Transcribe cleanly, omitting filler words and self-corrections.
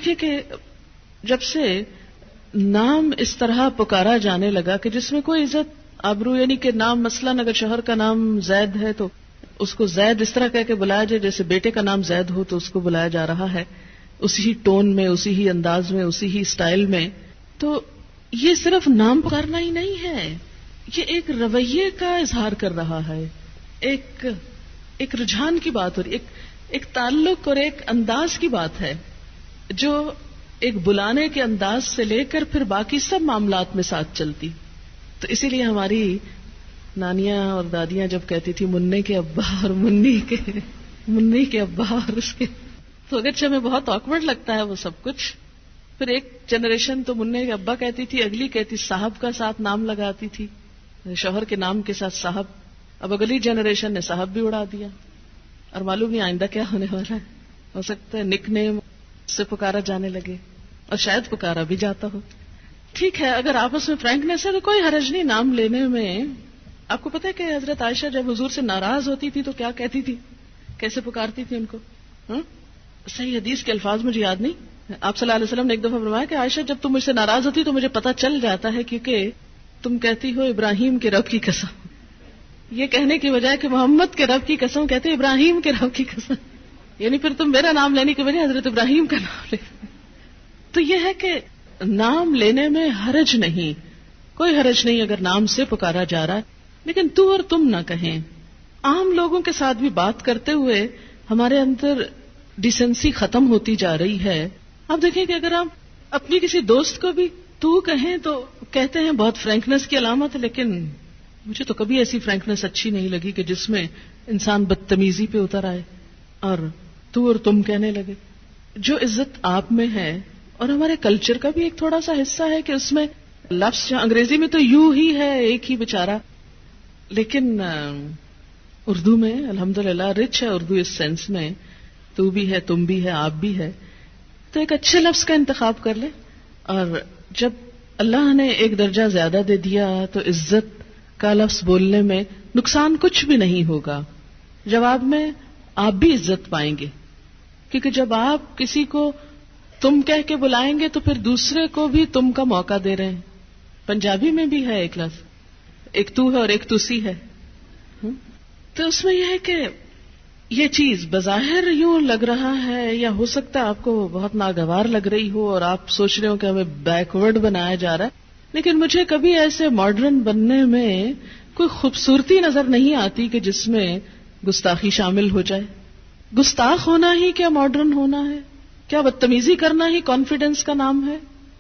دیکھیے کہ جب سے نام اس طرح پکارا جانے لگا کہ جس میں کوئی عزت آبرو، یعنی کہ نام مثلاً اگر شوہر کا نام زید ہے تو اس کو زید اس طرح کہہ کے بلایا جائے جیسے بیٹے کا نام زید ہو تو اس کو بلایا جا رہا ہے، اسی ہی ٹون میں، اسی ہی انداز میں، اسی ہی سٹائل میں. تو یہ صرف نام پکارنا ہی نہیں ہے، یہ ایک رویے کا اظہار کر رہا ہے، ایک رجحان کی بات ہو رہی، ایک تعلق اور ایک انداز کی بات ہے جو ایک بلانے کے انداز سے لے کر پھر باقی سب معاملات میں ساتھ چلتی. تو اسی لیے ہماری نانیاں اور دادیاں جب کہتی تھی مننے کے ابا اور منی کے ابا اور اس کے، تو اگرچہ ہمیں بہت آکورڈ لگتا ہے وہ سب کچھ. پھر ایک جنریشن تو مننے کے ابا کہتی تھی، اگلی کہتی صاحب کا ساتھ نام لگاتی تھی، شوہر کے نام کے ساتھ صاحب. اب اگلی جنریشن نے صاحب بھی اڑا دیا، اور معلوم نہیں آئندہ کیا ہونے والا ہے. ہو سکتا ہے نک نیم سے پکارا جانے لگے اور شاید پکارا بھی جاتا ہو. ٹھیک ہے، اگر آپس میں فرینکنیس ہے تو کوئی حرج نہیں نام لینے میں. آپ کو پتہ ہے کہ حضرت عائشہ جب حضور سے ناراض ہوتی تھی تو کیا کہتی تھی، کیسے پکارتی تھی ان کو؟ صحیح حدیث کے الفاظ مجھے یاد نہیں. آپ صلی اللہ علیہ وسلم نے ایک دفعہ فرمایا کہ عائشہ جب تم مجھ سے ناراض ہوتی تو مجھے پتہ چل جاتا ہے کیونکہ تم کہتی ہو ابراہیم کے رب کی قسم. یہ کہنے کی بجائے کہ محمد کے رب کی قسم کہتے ابراہیم کے رب کی قسم، یعنی پھر تم میرا نام لینے کی بجائے حضرت ابراہیم کا نام لے. تو یہ ہے کہ نام لینے میں حرج نہیں، کوئی حرج نہیں اگر نام سے پکارا جا رہا ہے، لیکن تو اور تم نہ کہیں. عام لوگوں کے ساتھ بھی بات کرتے ہوئے ہمارے اندر ڈیسنسی ختم ہوتی جا رہی ہے. آپ دیکھیں کہ اگر ہم اپنی کسی دوست کو بھی تو کہیں تو کہتے ہیں بہت فرینکنیس کی علامت ہے، لیکن مجھے تو کبھی ایسی فرینکنیس اچھی نہیں لگی کہ جس میں انسان بدتمیزی پہ اتر آئے اور تو اور تم کہنے لگے. جو عزت آپ میں ہے اور ہمارے کلچر کا بھی ایک تھوڑا سا حصہ ہے کہ اس میں لفظ جہاں انگریزی میں تو یو ہی ہے ایک ہی بیچارہ، لیکن اردو میں الحمدللہ رچ ہے اردو اس سینس میں، تو بھی ہے، تم بھی ہے، آپ بھی ہے. تو ایک اچھے لفظ کا انتخاب کر لیں، اور جب اللہ نے ایک درجہ زیادہ دے دیا تو عزت کا لفظ بولنے میں نقصان کچھ بھی نہیں ہوگا. جواب میں آپ بھی عزت پائیں گے، کیونکہ جب آپ کسی کو تم کہہ کے بلائیں گے تو پھر دوسرے کو بھی تم کا موقع دے رہے ہیں. پنجابی میں بھی ہے ایک لفظ، ایک تو ہے اور ایک تسی ہے. تو اس میں یہ ہے کہ یہ چیز بظاہر یوں لگ رہا ہے، یا ہو سکتا ہے آپ کو بہت ناگوار لگ رہی ہو اور آپ سوچ رہے ہو کہ ہمیں بیکورڈ بنایا جا رہا ہے، لیکن مجھے کبھی ایسے ماڈرن بننے میں کوئی خوبصورتی نظر نہیں آتی کہ جس میں گستاخی شامل ہو جائے. گستاخ ہونا ہی کیا ماڈرن ہونا ہے؟ کیا بدتمیزی کرنا ہی کانفیڈنس کا نام ہے؟